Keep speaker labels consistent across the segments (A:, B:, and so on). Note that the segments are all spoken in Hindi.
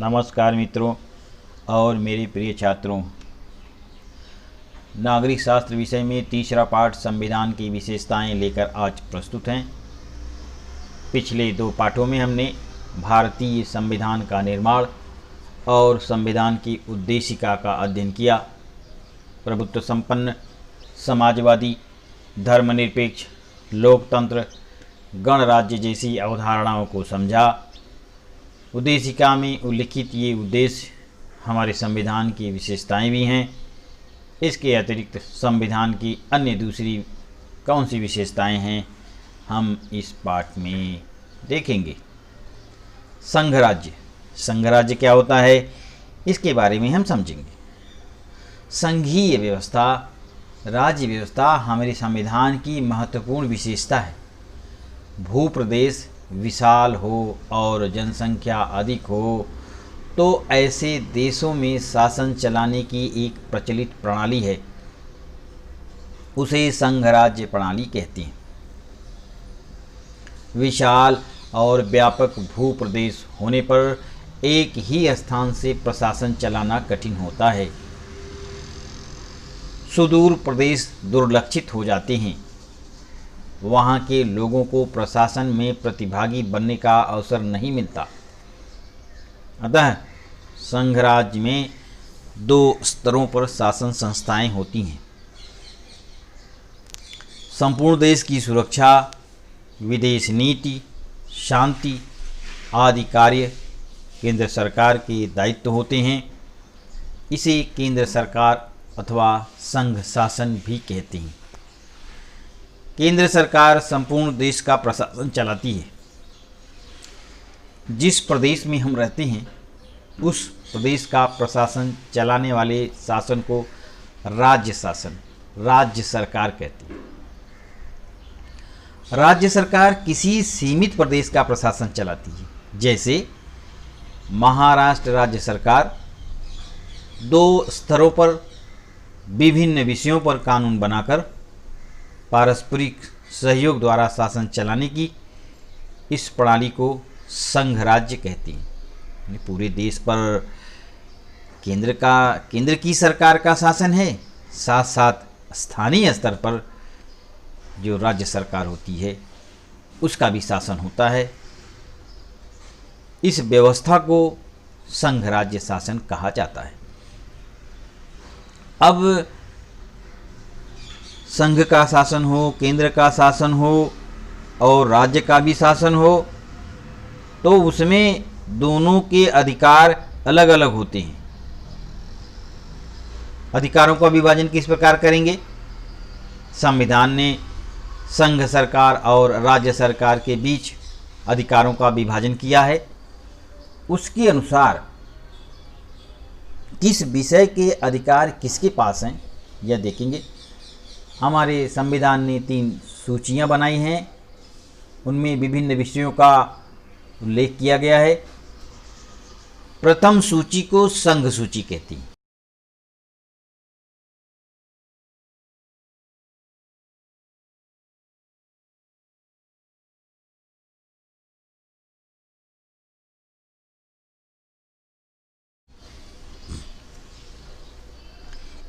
A: नमस्कार मित्रों और मेरे प्रिय छात्रों। नागरिक शास्त्र विषय में तीसरा पाठ संविधान की विशेषताएं लेकर आज प्रस्तुत हैं। पिछले दो पाठों में हमने भारतीय संविधान का निर्माण और संविधान की उद्देशिका का अध्ययन किया। प्रभुत्व संपन्न, समाजवादी, धर्मनिरपेक्ष, लोकतंत्र, गणराज्य जैसी अवधारणाओं को समझा। उद्देशिका में उल्लिखित ये उद्देश्य हमारे संविधान की विशेषताएं भी हैं। इसके अतिरिक्त संविधान की अन्य दूसरी कौन सी विशेषताएं हैं हम इस पाठ में देखेंगे। संघराज्य, संघराज्य क्या होता है इसके बारे में हम समझेंगे। संघीय व्यवस्था, राज्य व्यवस्था हमारे संविधान की महत्वपूर्ण विशेषता है। भूप्रदेश विशाल हो और जनसंख्या अधिक हो तो ऐसे देशों में शासन चलाने की एक प्रचलित प्रणाली है, उसे संघराज्य प्रणाली कहते हैं। विशाल और व्यापक भूप्रदेश होने पर एक ही स्थान से प्रशासन चलाना कठिन होता है। सुदूर प्रदेश दुर्लक्षित हो जाते हैं। वहाँ के लोगों को प्रशासन में प्रतिभागी बनने का अवसर नहीं मिलता। अतः संघराज्य में दो स्तरों पर शासन संस्थाएं होती हैं। संपूर्ण देश की सुरक्षा, विदेश नीति, शांति आदि कार्य केंद्र सरकार के दायित्व होते हैं। इसे केंद्र सरकार अथवा संघ शासन भी कहते हैं। केंद्र सरकार संपूर्ण देश का प्रशासन चलाती है। जिस प्रदेश में हम रहते हैं उस प्रदेश का प्रशासन चलाने वाले शासन को राज्य शासन, राज्य सरकार कहती है। राज्य सरकार किसी सीमित प्रदेश का प्रशासन चलाती है। जैसे महाराष्ट्र राज्य सरकार दो स्तरों पर विभिन्न विषयों पर कानून बनाकर पारस्परिक सहयोग द्वारा शासन चलाने की इस प्रणाली को संघराज्य कहती है। पूरे देश पर केंद्र की सरकार का शासन है, साथ साथ स्थानीय स्तर पर जो राज्य सरकार होती है उसका भी शासन होता है। इस व्यवस्था को संघराज्य शासन कहा जाता है। अब संघ का शासन हो, केंद्र का शासन हो और राज्य का भी शासन हो तो उसमें दोनों के अधिकार अलग अलग होते हैं। अधिकारों का विभाजन किस प्रकार करेंगे? संविधान ने संघ सरकार और राज्य सरकार के बीच अधिकारों का विभाजन किया है। उसके अनुसार किस विषय के अधिकार किसके पास हैं यह देखेंगे। हमारे संविधान ने 3 सूचियां बनाई हैं, उनमें विभिन्न विषयों का उल्लेख किया गया है। प्रथम सूची को संघ सूची कहती है।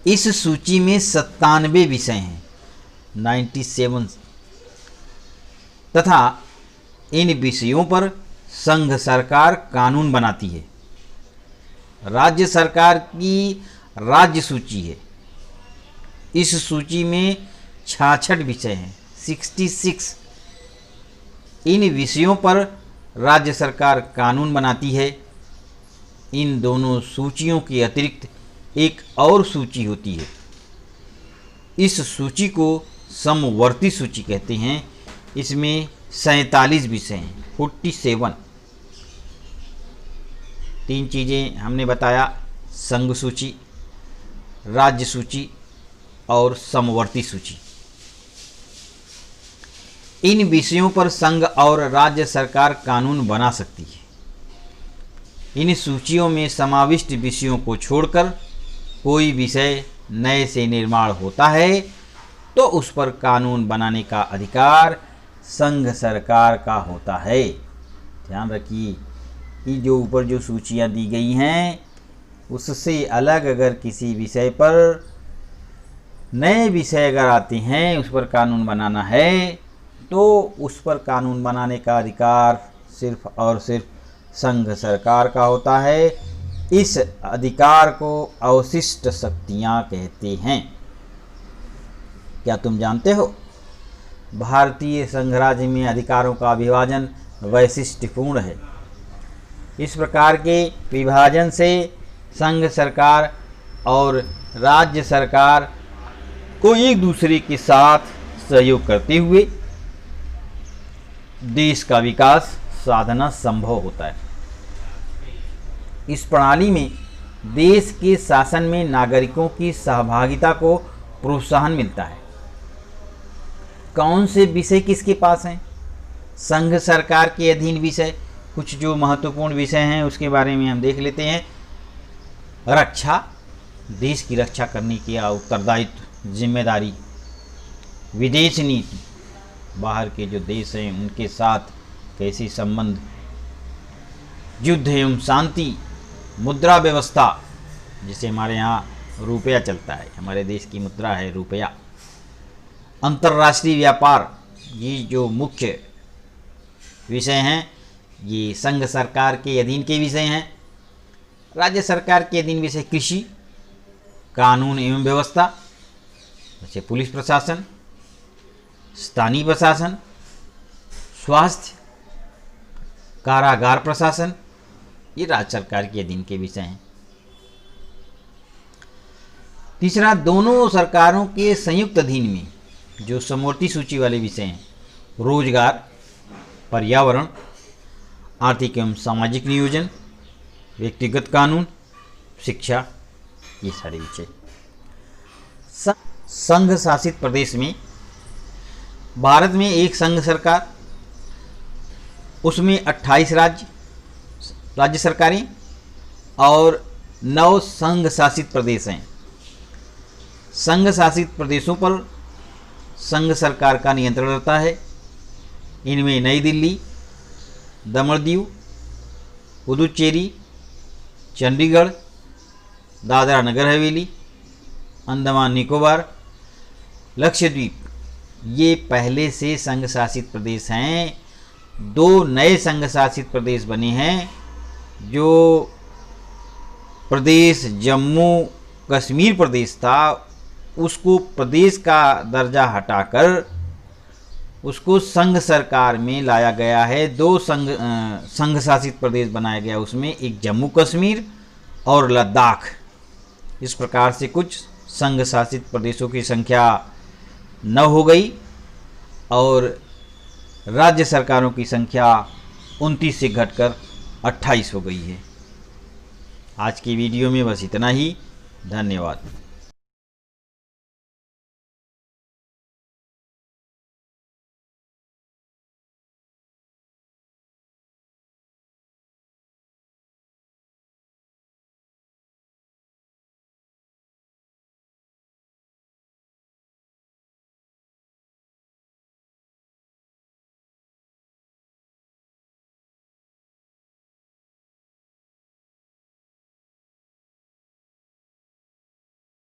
A: इस सूची में 97 विषय हैं, 97, तथा इन विषयों पर संघ सरकार कानून बनाती है। राज्य सरकार की राज्य सूची है। इस सूची में 66 विषय हैं, 66। इन विषयों पर राज्य सरकार कानून बनाती है। इन दोनों सूचियों के अतिरिक्त एक और सूची होती है। इस सूची को समवर्ती सूची कहते हैं। इसमें 47 विषय हैं, 47। 3 चीज़ें हमने बताया, संघ सूची, राज्य सूची और समवर्ती सूची। इन विषयों पर संघ और राज्य सरकार कानून बना सकती है। इन सूचियों में समाविष्ट विषयों को छोड़कर कोई विषय नए से निर्माण होता है तो उस पर कानून बनाने का अधिकार संघ सरकार का होता है। ध्यान रखिए, ये जो ऊपर जो सूचियाँ दी गई हैं उससे अलग अगर किसी विषय पर नए विषय अगर आते हैं, उस पर कानून बनाना है, तो उस पर कानून बनाने का अधिकार सिर्फ और सिर्फ संघ सरकार का होता है। इस अधिकार को अवशिष्ट शक्तियाँ कहते हैं। क्या तुम जानते हो, भारतीय संघ राज्य में अधिकारों का विभाजन वैशिष्ट्यपूर्ण है। इस प्रकार के विभाजन से संघ सरकार और राज्य सरकार को एक दूसरे के साथ सहयोग करते हुए देश का विकास साधना संभव होता है। इस प्रणाली में देश के शासन में नागरिकों की सहभागिता को प्रोत्साहन मिलता है। कौन से विषय किसके पास हैं? संघ सरकार के अधीन विषय, कुछ जो महत्वपूर्ण विषय हैं उसके बारे में हम देख लेते हैं। रक्षा, देश की रक्षा करने की उत्तरदायित्व, जिम्मेदारी। विदेश नीति, बाहर के जो देश हैं उनके साथ कैसे संबंध। युद्ध एवं शांति। मुद्रा व्यवस्था, जिसे हमारे यहाँ रुपया चलता है, हमारे देश की मुद्रा है रुपया। अंतर्राष्ट्रीय व्यापार, ये जो मुख्य विषय हैं ये संघ सरकार के अधीन के विषय हैं। राज्य सरकार के अधीन विषय कृषि, कानून एवं व्यवस्था, जैसे पुलिस प्रशासन, स्थानीय प्रशासन, स्वास्थ्य, कारागार प्रशासन, ये राज्य सरकार के अधीन के विषय हैं। तीसरा, दोनों सरकारों के संयुक्त अधीन में जो समवर्ती सूची वाले विषय हैं, रोजगार, पर्यावरण, आर्थिक एवं सामाजिक नियोजन, व्यक्तिगत कानून, शिक्षा, ये सारे विषय। संघ शासित प्रदेश में, भारत में एक संघ सरकार, उसमें 28 राज्य सरकारें और 9 संघ शासित प्रदेश हैं। संघ शासित प्रदेशों पर संघ सरकार का नियंत्रण रहता है। इनमें नई दिल्ली, दमन दीव, पुदुचेरी, चंडीगढ़, दादरा नगर हवेली, अंडमान निकोबार, लक्षद्वीप, ये पहले से संघ शासित प्रदेश हैं। 2 नए संघ शासित प्रदेश बने हैं। जो प्रदेश जम्मू कश्मीर प्रदेश था उसको प्रदेश का दर्जा हटाकर उसको संघ सरकार में लाया गया है। 2 संघ शासित प्रदेश बनाया गया, उसमें एक जम्मू कश्मीर और लद्दाख। इस प्रकार से कुछ संघ शासित प्रदेशों की संख्या 9 हो गई और राज्य सरकारों की संख्या 29 से घटकर 28 हो गई है। आज की वीडियो में बस इतना ही। धन्यवाद।